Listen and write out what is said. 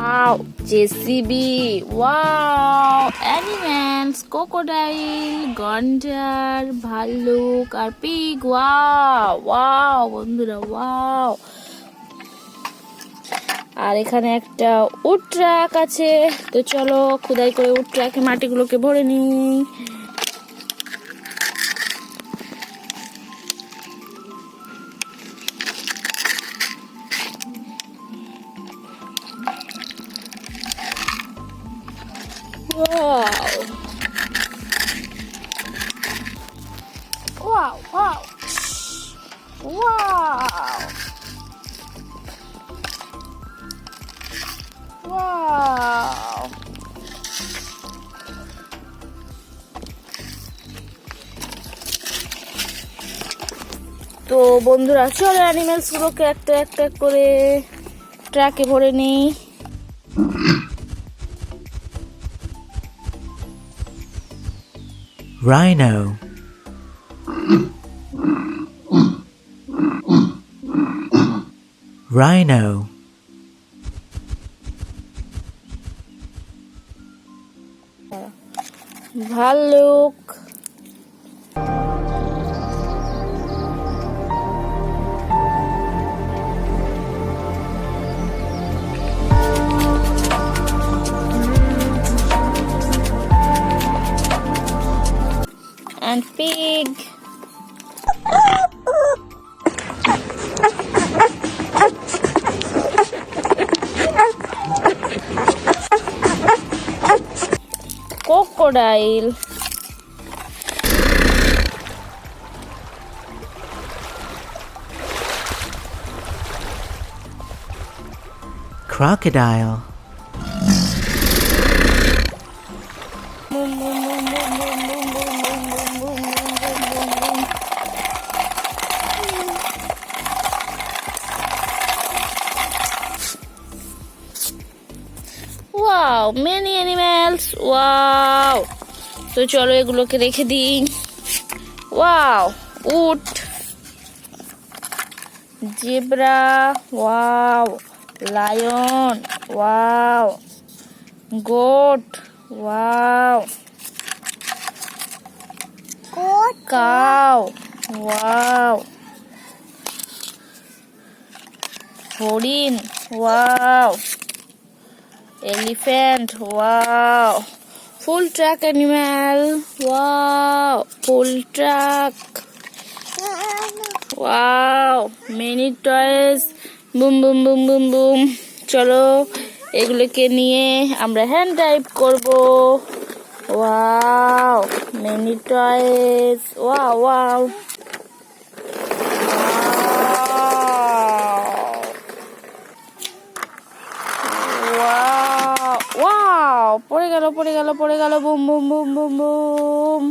Wow, JCB. Wow, animals, crocodile, gander, ভাল্লুক আর pig. Wow, wow, বন্ধুরা, wow. আর এখানে একটা উড ট্রাক আছে, তো চলো খোদাই করে উড ট্রাকে মাটিগুলোকে ভরে নিই। Wow, wow, wow, wow. তো বন্ধুরা চলো অ্যানিমেলস গুলোকে একটা একটা করে ট্রাকে ভরে নিই। Rhino, rhino, ভাল্লুক, and pig. Crocodile. crocodile, Wow, many animals. Wow. তো চলো এগুলোকে রেখে দিই। Wow, উট, zebra, wow, lion, wow, goat, wow, cow, wow, হরিণ, wow, elephant, wow, full truck animal, wow, full truck, wow, many toys, boom boom boom boom boom. চলো এগুলোকে নিয়ে আমরা হ্যান্ড ড্রাইভ করব। wow, many toys, wow wow, wow, wow, পড়ে গেল boom boom boom boom boom.